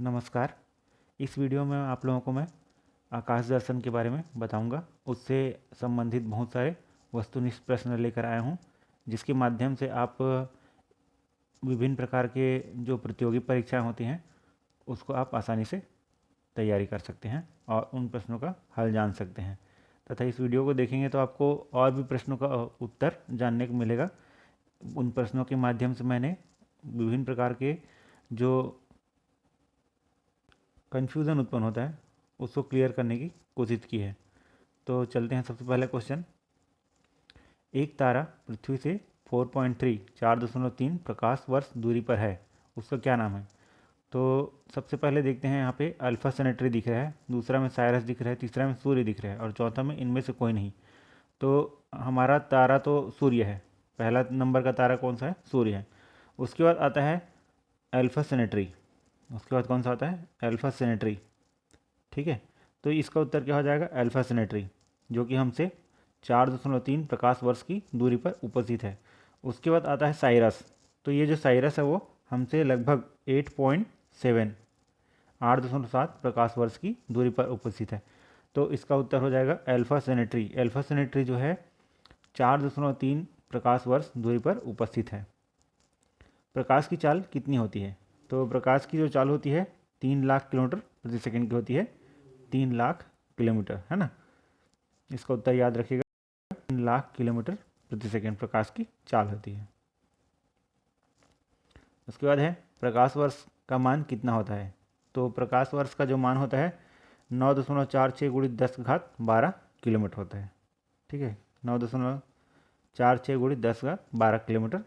नमस्कार। इस वीडियो में आप लोगों को मैं आकाश दर्शन के बारे में बताऊंगा। उससे संबंधित बहुत सारे वस्तुनिष्ठ प्रश्न लेकर आया हूं, जिसके माध्यम से आप विभिन्न प्रकार के जो प्रतियोगी परीक्षाएं होती हैं उसको आप आसानी से तैयारी कर सकते हैं और उन प्रश्नों का हल जान सकते हैं। तथा इस वीडियो को देखेंगे तो आपको और भी प्रश्नों का उत्तर जानने को मिलेगा। उन प्रश्नों के माध्यम से मैंने विभिन्न प्रकार के जो कन्फ्यूज़न उत्पन्न होता है उसको क्लियर करने की कोशिश की है। तो चलते हैं। सबसे पहला क्वेश्चन, एक तारा पृथ्वी से 4.3 प्रकाश वर्ष दूरी पर है, उसका क्या नाम है? तो सबसे पहले देखते हैं, यहाँ पे अल्फा सेनेटरी दिख रहा है, दूसरा में साइरस दिख रहा है, तीसरा में सूर्य दिख रहा है और चौथा में इनमें से कोई नहीं। तो हमारा तारा तो सूर्य है, पहला नंबर का तारा कौन सा है? सूर्य है। उसके बाद आता है अल्फा सेनेटरी, उसके बाद कौन सा आता है? Alpha sanitary. ठीक है, तो इसका उत्तर क्या हो जाएगा? अल्फा सेनेटरी, जो कि हमसे 4.3 प्रकाश वर्ष की दूरी पर उपस्थित है। उसके बाद आता है साइरस। तो ये जो साइरस है वो हमसे लगभग 8.7 प्रकाश वर्ष की दूरी पर उपस्थित है। तो इसका उत्तर हो जाएगा अल्फा सेनेटरी। अल्फा सेनेटरी जो है 4.3 प्रकाश वर्ष दूरी पर उपस्थित है। प्रकाश की चाल कितनी होती है? तो प्रकाश की जो चाल होती है 3 लाख किलोमीटर प्रति सेकंड की होती है। 3 लाख किलोमीटर, है ना? इसका उत्तर याद रखिएगा, 3 लाख किलोमीटर प्रति सेकंड प्रकाश की चाल होती है। उसके बाद है प्रकाश वर्ष का मान कितना होता है? तो प्रकाश वर्ष का जो मान होता है 9.46 गुणित 10⁻12 किलोमीटर होता है। ठीक है, 9.46 गुणित 10⁻12 किलोमीटर,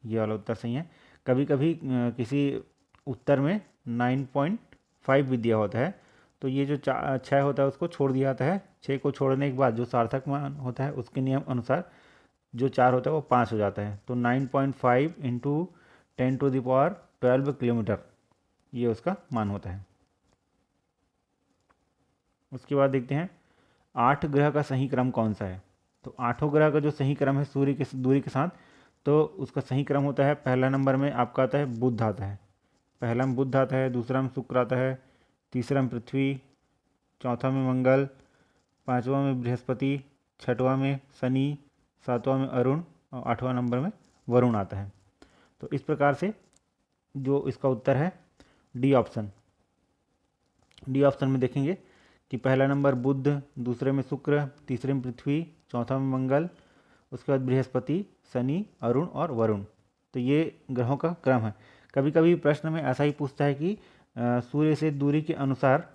ये वाला उत्तर सही है। कभी कभी किसी उत्तर में 9.5 भी दिया होता है, तो ये जो 6 होता है उसको छोड़ दिया जाता है। 6 को छोड़ने के बाद जो सार्थक मान होता है उसके नियम अनुसार जो 4 होता है वो 5 हो जाता है। तो 9.5 इंटू 10⁻12 किलोमीटर, ये उसका मान होता है। उसके बाद देखते हैं 8 ग्रह का सही क्रम कौन सा है? तो 8 ग्रह का जो सही क्रम है सूर्य की दूरी के साथ, तो उसका सही क्रम होता है, पहला नंबर में आपका आता है बुध आता है, पहला में बुध आता है, दूसरा में शुक्र आता है, तीसरा में पृथ्वी, चौथा में मंगल, पाँचवा में बृहस्पति, छठवां में शनि, सातवां में अरुण और आठवां नंबर में वरुण आता है। तो इस प्रकार से जो इसका उत्तर है डी ऑप्शन। डी ऑप्शन में देखेंगे कि पहला नंबर बुध, दूसरे में शुक्र, तीसरे में पृथ्वी, चौथा में मंगल, उसके बाद बृहस्पति, शनि, अरुण और वरुण। तो ये ग्रहों का क्रम है। कभी कभी प्रश्न में ऐसा ही पूछता है कि सूर्य से दूरी के अनुसार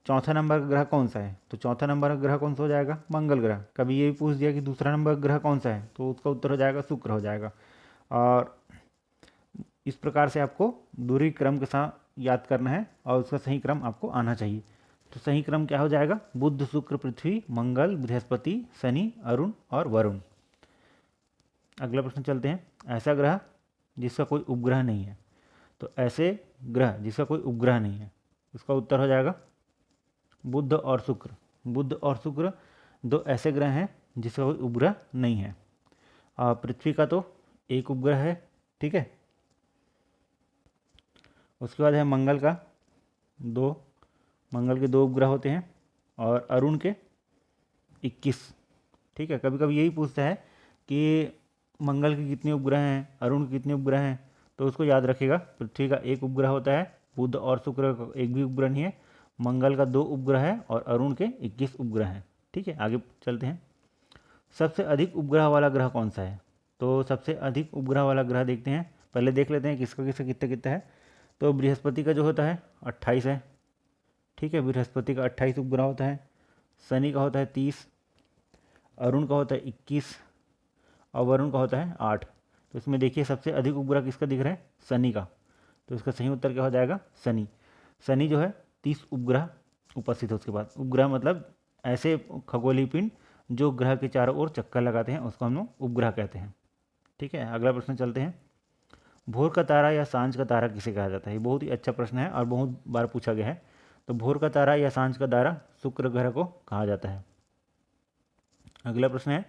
चौथा नंबर का ग्रह कौन सा है? तो चौथा नंबर का ग्रह कौन सा हो जाएगा? मंगल ग्रह। कभी ये भी पूछ दिया कि दूसरा नंबर का ग्रह कौन सा है? तो उसका उत्तर हो जाएगा शुक्र हो जाएगा। और इस प्रकार से आपको दूरी क्रम के साथ याद करना है और उसका सही क्रम आपको आना चाहिए। तो सही क्रम क्या हो जाएगा? बुध, शुक्र, पृथ्वी, मंगल, बृहस्पति, शनि, अरुण और वरुण। अगला प्रश्न चलते हैं, ऐसा ग्रह जिसका कोई उपग्रह नहीं है। तो ऐसे ग्रह जिसका कोई उपग्रह नहीं है, उसका उत्तर हो जाएगा बुध और शुक्र। बुध और शुक्र दो ऐसे ग्रह हैं जिसका कोई उपग्रह नहीं है। पृथ्वी का तो एक उपग्रह है, ठीक है। उसके बाद है मंगल का मंगल के 2 उपग्रह होते हैं और अरुण के 21। ठीक है, कभी कभी यही पूछता है कि मंगल के कितने उपग्रह हैं, अरुण के कितने उपग्रह हैं, तो उसको याद रखिएगा। पृथ्वी का 1 उपग्रह होता है, बुध और शुक्र का एक भी उपग्रह नहीं है, मंगल का 2 उपग्रह है और अरुण के 21 उपग्रह हैं। ठीक है, आगे चलते हैं। सबसे अधिक उपग्रह वाला ग्रह कौन सा है? तो सबसे अधिक उपग्रह वाला ग्रह देखते हैं, पहले देख लेते हैं किसका किसका कितना कितना है। तो बृहस्पति का जो होता है 28 है। ठीक है, बृहस्पति का 28 उपग्रह होता है। शनि का होता है 30, अरुण का होता है 21 और वरुण का होता है 8। तो इसमें देखिए सबसे अधिक उपग्रह किसका दिख रहा है? शनि का। तो इसका सही उत्तर क्या हो जाएगा? शनि। शनि जो है 30 उपग्रह उपस्थित है उसके बाद। उपग्रह मतलब ऐसे खगोलीय पिंड जो ग्रह के चारों ओर चक्कर लगाते हैं, उसको हम लोग उपग्रह कहते हैं। ठीक है, अगला प्रश्न चलते हैं। भोर का तारा या सांझ का तारा किसे कहा जाता है? ये बहुत ही अच्छा प्रश्न है और बहुत बार पूछा गया है। तो भोर का तारा या सांझ का तारा शुक्र ग्रह को कहा जाता है। अगला प्रश्न है,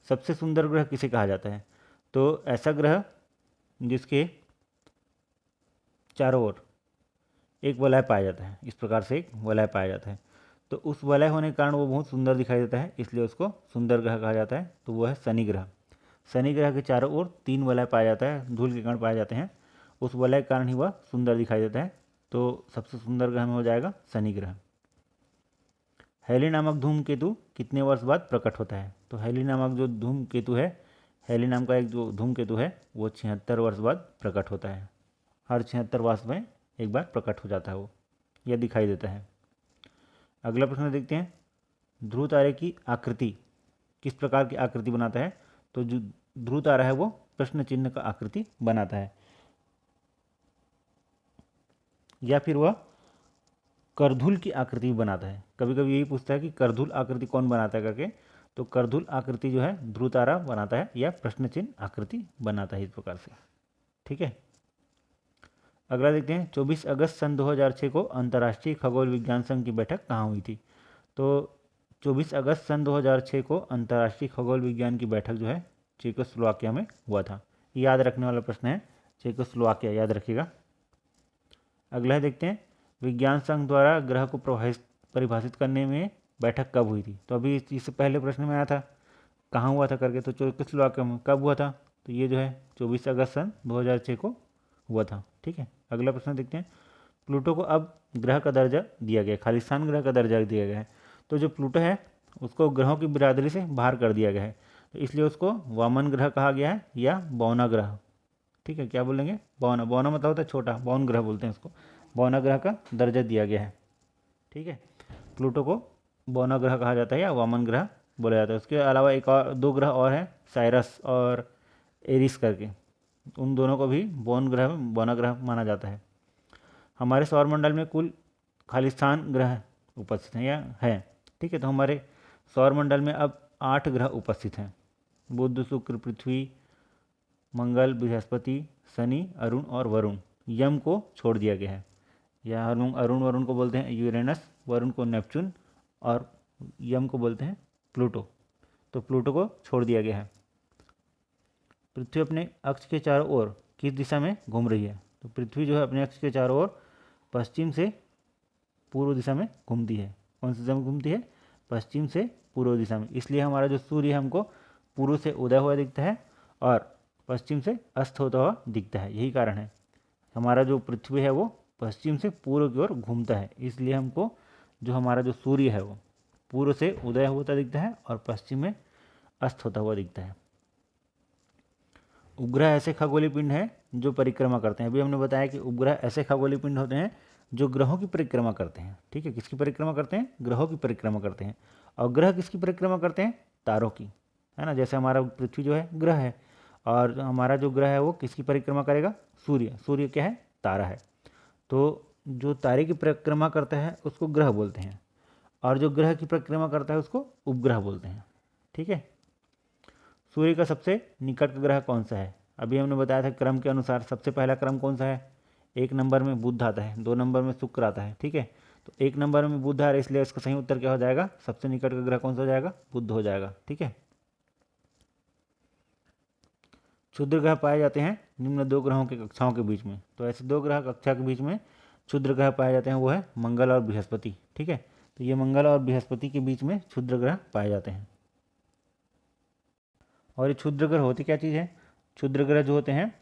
सबसे सुंदर ग्रह किसे कहा जाता है? तो ऐसा ग्रह जिसके चारों ओर एक वलय पाया जाता है, इस प्रकार से एक वलय पाया जाता है। तो उस वलय होने के कारण वो बहुत सुंदर दिखाई देता है, इसलिए उसको सुंदर ग्रह कहा जाता है। तो वो है शनि ग्रह। शनि ग्रह के चारों ओर 3 वलय पाया जाता है, धूल के कण पाए जाते हैं। उस वलय के कारण ही वह सुंदर दिखाई देता है। तो सबसे सुंदर ग्रह में हो जाएगा शनि ग्रह। हेली नामक धूमकेतु कितने वर्ष बाद प्रकट होता है? तो हेली नामक जो धूमकेतु है, हेली नाम का एक जो धूमकेतु है, वो 76 वर्ष बाद प्रकट होता है। हर 76 वर्ष में एक बार प्रकट हो जाता है वो, यह दिखाई देता है। अगला प्रश्न देखते हैं, ध्रुव तारे की आकृति किस प्रकार की आकृति बनाता है? तो जो ध्रुव तारा है वो प्रश्न चिन्ह का आकृति बनाता है, या फिर वह करधुल की आकृति बनाता है। कभी कभी यही पूछता है कि करधुल आकृति कौन बनाता है करके। तो करधुल आकृति जो है ध्रुव तारा बनाता है या प्रश्न चिन्ह आकृति बनाता है, इस प्रकार से। ठीक है, अगला देखते हैं, 24 अगस्त सन 2006 को अंतर्राष्ट्रीय खगोल विज्ञान संघ की बैठक कहाँ हुई थी? तो 24 अगस्त सन 2006 को अंतर्राष्ट्रीय खगोल विज्ञान की बैठक जो है चेकोस्लोवाकिया में हुआ था। याद रखने वाला प्रश्न है, चेकोस्लोवाकिया याद रखिएगा। अगला देखते हैं, विज्ञान संघ द्वारा ग्रह को परिभाषित करने में बैठक कब हुई थी? तो अभी इससे पहले प्रश्न में आया था कहाँ हुआ था करके, तो चेकोस्लोवाकिया में कब हुआ था? तो ये जो है 24 अगस्त सन 2006 को हुआ था। ठीक है, अगला प्रश्न देखते हैं, प्लूटो को अब ग्रह का दर्जा दिया गया, खालिस्तान ग्रह का दर्जा दिया गया है। तो जो प्लूटो है उसको ग्रहों की बिरादरी से बाहर कर दिया गया है, तो इसलिए उसको वामन ग्रह कहा गया है या बौना ग्रह। ठीक है, क्या बोलेंगे? बौना। बौना मतलब होता है छोटा, बौन ग्रह बोलते हैं उसको। बौना ग्रह का दर्जा दिया गया है। ठीक है, प्लूटो को बौना ग्रह कहा जाता है या वामन ग्रह बोला जाता है। उसके अलावा एक और 2 ग्रह और हैं, साइरस और एरिस करके, उन दोनों को भी बौना ग्रह माना जाता है। हमारे सौरमंडल में कुल खालिस्तान ग्रह उपस्थित हैं या है। ठीक है, तो हमारे सौरमंडल में अब 8 ग्रह उपस्थित हैं, बुध, शुक्र, पृथ्वी, मंगल, बृहस्पति, शनि, अरुण और वरुण। यम को छोड़ दिया गया है, या अरुण वरुण को बोलते हैं यूरेनस, वरुण को नेपच्यून और यम को बोलते हैं प्लूटो। तो प्लूटो को छोड़ दिया गया है। पृथ्वी अपने अक्ष के चारों ओर किस दिशा में घूम रही है? तो पृथ्वी जो है अपने अक्ष के चारों ओर पश्चिम से पूर्व दिशा में घूमती है। कौन सी दिशा में घूमती है? पश्चिम से पूर्व दिशा में। इसलिए हमारा जो सूर्य है हमको पूर्व से उदय हुआ दिखता है और पश्चिम से अस्त होता हुआ दिखता है। यही कारण है, हमारा जो पृथ्वी है वो पश्चिम से पूर्व की ओर घूमता है, इसलिए हमको जो हमारा जो सूर्य है वो पूर्व से उदय होता दिखता है और पश्चिम में अस्त होता हुआ दिखता है। उपग्रह ऐसे खगोलीय पिंड हैं जो परिक्रमा करते हैं। अभी हमने बताया कि उपग्रह ऐसे खगोलीय पिंड होते हैं जो ग्रहों की परिक्रमा करते हैं। ठीक है, किसकी परिक्रमा करते हैं? ग्रहों की परिक्रमा करते हैं। और ग्रह किसकी परिक्रमा करते हैं? तारों की, है ना। जैसे हमारा पृथ्वी जो है ग्रह है, और हमारा जो ग्रह है वो किसकी परिक्रमा करेगा? सूर्य। सूर्य क्या है? तारा है। तो जो तारे की परिक्रमा करता है उसको ग्रह बोलते हैं, और जो ग्रह की परिक्रमा करता है उसको उपग्रह बोलते हैं। ठीक है, सूर्य का सबसे निकट ग्रह कौन सा है? अभी हमने बताया था क्रम के अनुसार सबसे पहला क्रम कौन सा है? 1 नंबर में बुध आता है, 2 नंबर में शुक्र आता है। ठीक है, तो 1 नंबर में बुध आ रहा है, इसलिए इसका सही उत्तर क्या हो जाएगा? सबसे निकट का ग्रह कौन सा हो जाएगा? बुध हो जाएगा। ठीक है, क्षुद्र ग्रह पाए जाते हैं निम्न 2 ग्रहों की कक्षाओं के बीच में। तो ऐसे 2 ग्रह कक्षा के बीच में क्षुद्र ग्रह पाए जाते हैं, वो है मंगल और बृहस्पति। ठीक है, तो ये मंगल और बृहस्पति के बीच में क्षुद्र ग्रह पाए जाते हैं। और ये क्षुद्र ग्रह होती क्या चीज़ है? क्षुद्र ग्रह जो होते हैं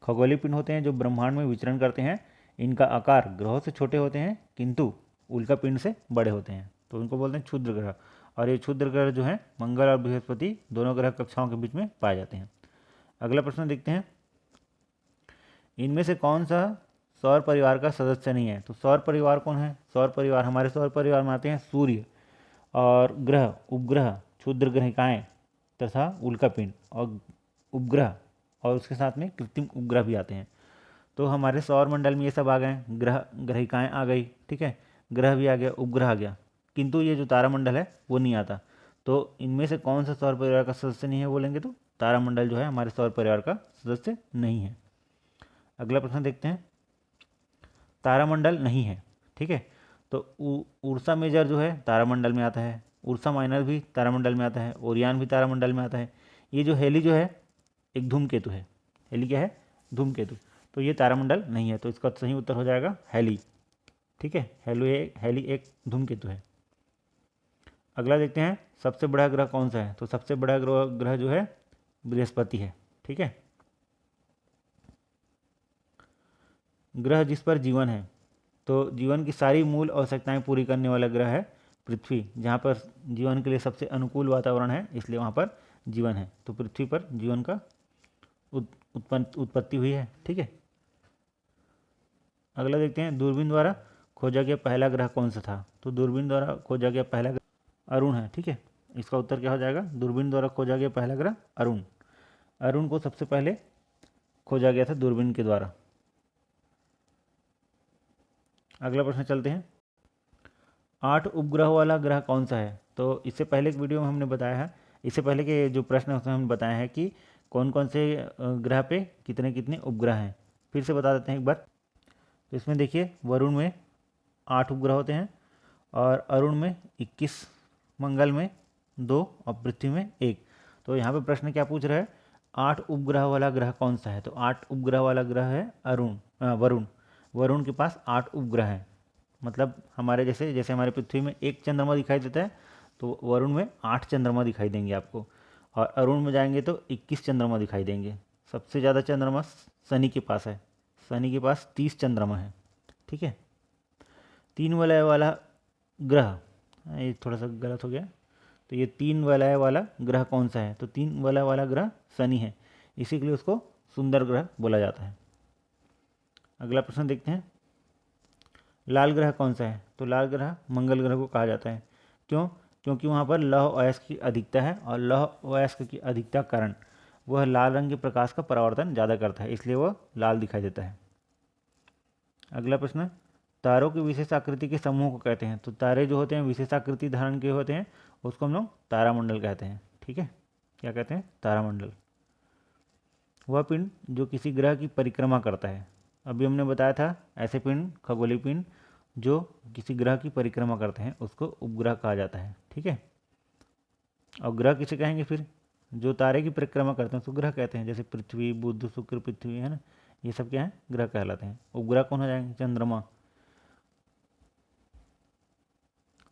खगोलीय पिंड होते हैं जो ब्रह्मांड में विचरण करते हैं। इनका आकार ग्रहों से छोटे होते हैं किंतु उल्का पिंड से बड़े होते हैं, तो उनको बोलते हैं क्षुद्र ग्रह। और ये क्षुद्र ग्रह जो है मंगल और बृहस्पति दोनों ग्रह कक्षाओं के बीच में पाए जाते हैं। अगला प्रश्न देखते हैं, इनमें से कौन सा सौर परिवार का सदस्य नहीं है? तो सौर परिवार कौन है? सौर परिवार, हमारे सौर परिवार में आते हैं सूर्य और ग्रह, उपग्रह, क्षुद्र ग्रहिकाएँ तथा उल्का पिंड और उपग्रह, और उसके साथ में कृत्रिम उपग्रह भी आते हैं। तो हमारे सौर मंडल में ये सब आ गए, ग्रह ग्रहिकाएँ आ गई। ठीक है, ग्रह भी आ गया, उपग्रह आ गया, किंतु ये जो तारामंडल है वो नहीं आता। तो इनमें से कौन सा सौर परिवार का सदस्य नहीं है बोलेंगे तो तारामंडल जो है हमारे सौर परिवार का सदस्य नहीं है। अगला प्रश्न देखते हैं, तारामंडल नहीं है। ठीक है, तो उर्सा मेजर जो है तारामंडल में आता है, उर्सा माइनर भी तारामंडल में आता है, ओरियन भी तारामंडल में आता है। ये जो हेली जो है एक धूमकेतु है। हेली क्या है? धूमकेतु। तो ये तारामंडल नहीं है, तो इसका सही उत्तर हो जाएगा हेली। ठीक है, हेली एक धूमकेतु है। अगला देखते हैं सबसे बड़ा ग्रह कौन सा है। तो सबसे बड़ा ग्रह जो है बृहस्पति है। ठीक है, ग्रह जिस पर जीवन है, तो जीवन की सारी मूल आवश्यकताएं पूरी करने वाला ग्रह है पृथ्वी, जहाँ पर जीवन के लिए सबसे अनुकूल वातावरण है, इसलिए वहाँ पर जीवन है। तो पृथ्वी पर जीवन का उत्पत्ति हुई है। ठीक है, अगला देखते हैं दूरबीन द्वारा खोजा गया पहला ग्रह कौन सा था। तो दूरबीन द्वारा खोजा गया पहला ग्रह अरुण है। ठीक है, इसका उत्तर क्या हो जाएगा, दूरबीन द्वारा खोजा गया पहला ग्रह अरुण। अरुण को सबसे पहले खोजा गया था दूरबीन के द्वारा। अगला प्रश्न चलते हैं, 8 उपग्रह वाला ग्रह कौन सा है। तो इससे पहले एक वीडियो में हमने बताया है, इससे पहले के जो प्रश्न है उसमें हमने बताया है कि कौन कौन से ग्रह पे कितने कितने उपग्रह हैं। फिर से बता देते हैं एक बार। तो इसमें देखिए वरुण में 8 उपग्रह होते हैं, और अरुण में 21, मंगल में 2 और पृथ्वी में 1। तो यहाँ पे प्रश्न क्या पूछ रहा है, 8 उपग्रह वाला ग्रह कौन सा है। तो 8 उपग्रह वाला ग्रह है वरुण। वरुण के पास 8 उपग्रह हैं, मतलब हमारे जैसे हमारे पृथ्वी में 1 चंद्रमा दिखाई देता है, तो वरुण में 8 चंद्रमा दिखाई देंगे आपको। और अरुण में जाएंगे तो 21 चंद्रमा दिखाई देंगे। सबसे ज़्यादा चंद्रमा शनि के पास है, शनि के पास 30 चंद्रमा है। ठीक है, 3 वलय वाला ग्रह, ये थोड़ा सा गलत हो गया। तो ये 3 वलय वाला ग्रह कौन सा है। तो 3 वलय वाला ग्रह शनि है, इसी के लिए उसको सुंदर ग्रह बोला जाता है। अगला प्रश्न देखते हैं, लाल ग्रह कौन सा है। तो लाल ग्रह मंगल ग्रह को कहा जाता है। क्यों, क्योंकि वहाँ पर लौह अयस्क की अधिकता है, और लौह अयस्क की अधिकता के कारण वह लाल रंग के प्रकाश का परावर्तन ज़्यादा करता है, इसलिए वह लाल दिखाई देता है। अगला प्रश्न, तारों की विशेष आकृति के समूह को कहते हैं। तो तारे जो होते हैं विशेष आकृति धारण के होते हैं, उसको हम लोग तारामंडल कहते हैं। ठीक है, क्या कहते हैं, तारामंडल। वह पिंड जो किसी ग्रह की परिक्रमा करता है। अभी हमने बताया था ऐसे पिंड, खगोलीय पिंड जो किसी ग्रह की परिक्रमा करते हैं, उसको उपग्रह कहा जाता है। ठीक है, और ग्रह किसे कहेंगे फिर, जो तारे की परिक्रमा करते हैं उसको ग्रह कहते हैं। जैसे पृथ्वी, बुध, शुक्र, पृथ्वी है ना, ये सब क्या है, ग्रह कहलाते हैं। उपग्रह कौन हो जाएंगे, चंद्रमा।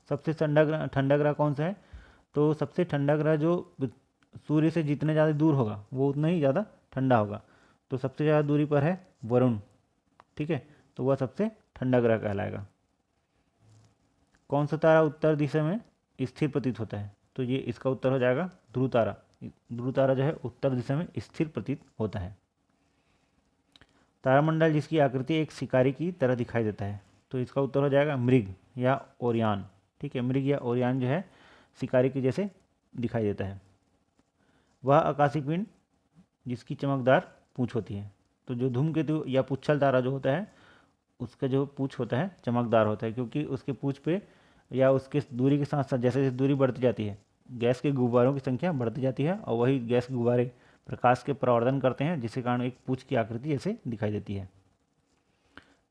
सबसे ठंडा ग्रह कौन सा है। तो सबसे ठंडा ग्रह जो सूर्य से जितने ज़्यादा दूर होगा वो उतना ही ज़्यादा ठंडा होगा। तो सबसे ज़्यादा दूरी पर है वरुण। ठीक है, तो वह सबसे ठंडा ग्रह कहलाएगा। कौन सा तारा उत्तर दिशा में स्थिर प्रतीत होता है। तो ये इसका उत्तर हो जाएगा ध्रुव तारा। ध्रुव तारा जो है उत्तर दिशा में स्थिर प्रतीत होता है। तारामंडल जिसकी आकृति एक शिकारी की तरह दिखाई देता है। तो इसका उत्तर हो जाएगा मृग या ओरियान। ठीक है, मृग या ओरियान जो है शिकारी के जैसे दिखाई देता है। वह आकाशीय पिंड जिसकी चमकदार पूंछ होती है। तो जो धूमकेतु या पुच्छल तारा जो होता है, उसका जो पूंछ होता है चमकदार होता है, क्योंकि उसके पूंछ पे या उसके दूरी के साथ साथ जैसे जैसे दूरी बढ़ती जाती है, गैस के गुब्बारों की संख्या बढ़ती जाती है, और वही गैस के गुब्बारे प्रकाश के परावर्तन करते हैं, जिसके कारण एक पूंछ की आकृति जैसे दिखाई देती है।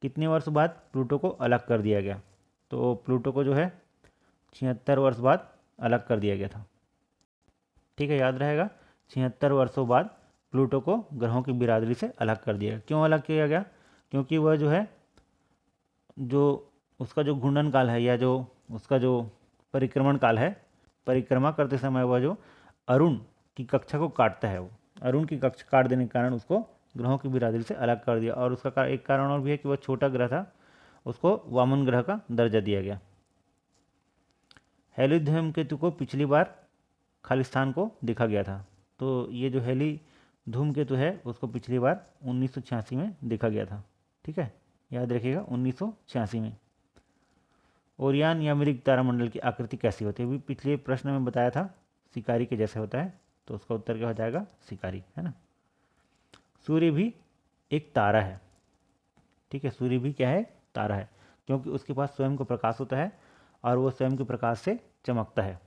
कितने वर्ष बाद प्लूटो को अलग कर दिया गया। तो प्लूटो को जो है 76 वर्ष बाद अलग कर दिया गया था। ठीक है, याद रहेगा, 76 वर्षों बाद प्लूटो को ग्रहों की बिरादरी से अलग कर दिया गया। क्यों अलग किया गया, क्योंकि वह जो है, जो उसका जो घूर्णन काल है, या जो उसका जो परिक्रमण काल है, परिक्रमा करते समय वह जो अरुण की कक्षा को काटता है, वो अरुण की कक्षा काट देने के कारण उसको ग्रहों की बिरादरी से अलग कर दिया। और उसका एक कारण और भी है कि वह छोटा ग्रह था, उसको वामन ग्रह का दर्जा दिया गया। हेली धूमकेतु को पिछली बार खालिस्तान को देखा गया था। तो ये जो हेली धूमकेतु है उसको पिछली बार 1986 में देखा गया था। ठीक है, याद रखिएगा 1986 में। ओरियान या मृग तारामंडल की आकृति कैसी होती है, अभी पिछले प्रश्न में बताया था शिकारी के जैसे होता है, तो उसका उत्तर क्या हो जाएगा, शिकारी, है ना। सूर्य भी एक तारा है। ठीक है, सूर्य भी क्या है, तारा है, क्योंकि उसके पास स्वयं का प्रकाश होता है, और वो स्वयं के प्रकाश से चमकता है।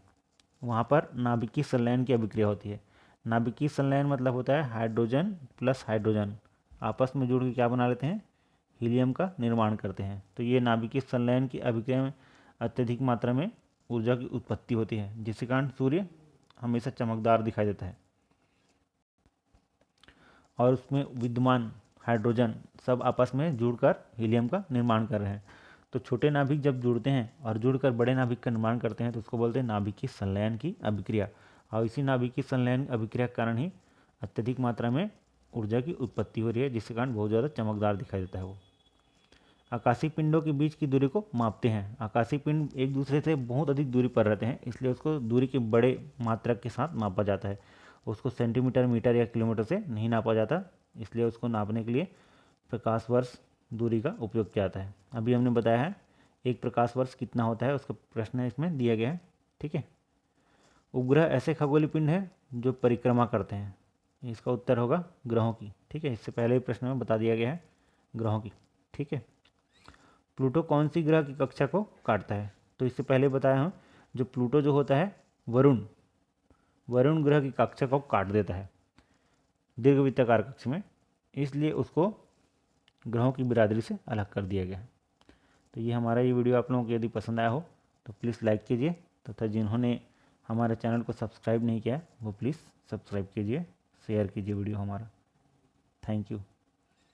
वहाँ पर नाभिकीय संलयन की अभिक्रिया होती है। नाभिकीय संलयन मतलब होता है हाइड्रोजन प्लस हाइड्रोजन आपस में जुड़ के क्या बना लेते हैं, हीलियम का निर्माण करते हैं। तो ये नाभिकीय संलयन की अभिक्रिया में अत्यधिक मात्रा में ऊर्जा की उत्पत्ति होती है, जिसके कारण सूर्य हमेशा चमकदार दिखाई देता है। और उसमें विद्यमान हाइड्रोजन सब आपस में जुड़कर हीलियम का निर्माण कर रहे हैं। तो छोटे नाभिक जब जुड़ते हैं और जुड़कर बड़े नाभिक का निर्माण करते हैं तो उसको बोलते हैं नाभिक की संलयन की अभिक्रिया। और इसी नाभिक की संलयन अभिक्रिया के कारण ही अत्यधिक मात्रा में ऊर्जा की उत्पत्ति हो रही है, जिसके कारण बहुत ज़्यादा चमकदार दिखाई देता है वो। आकाशीय पिंडों के बीच की दूरी को मापते हैं। आकाशीय पिंड एक दूसरे से बहुत अधिक दूरी पर रहते हैं, इसलिए उसको दूरी के बड़े मात्रक के साथ मापा जाता है। उसको सेंटीमीटर, मीटर या किलोमीटर से नहीं नापा जाता, इसलिए उसको नापने के लिए प्रकाश वर्ष दूरी का उपयोग किया जाता है। अभी हमने बताया है एक प्रकाश वर्ष कितना होता है, उसका प्रश्न इसमें दिया गया है। ठीक है। उपग्रह ऐसे खगोलीय पिंड है जो परिक्रमा करते हैं। इसका उत्तर होगा ग्रहों की। ठीक है, इससे पहले ही प्रश्न में बता दिया गया है ग्रहों की। ठीक है। प्लूटो कौन सी ग्रह की कक्षा को काटता है? तो इससे पहले बताया हूँ, जो प्लूटो जो होता है वरुण ग्रह की कक्षा को काट देता है दीर्घवृत्ताकार कक्ष में, इसलिए उसको ग्रहों की बिरादरी से अलग कर दिया गया है। तो ये हमारा ये वीडियो आप लोगों को यदि पसंद आया हो तो प्लीज़ लाइक कीजिए, तथा जिन्होंने हमारे चैनल को सब्सक्राइब नहीं किया है वो प्लीज़ सब्सक्राइब कीजिए, शेयर कीजिए वीडियो हमारा। Thank you.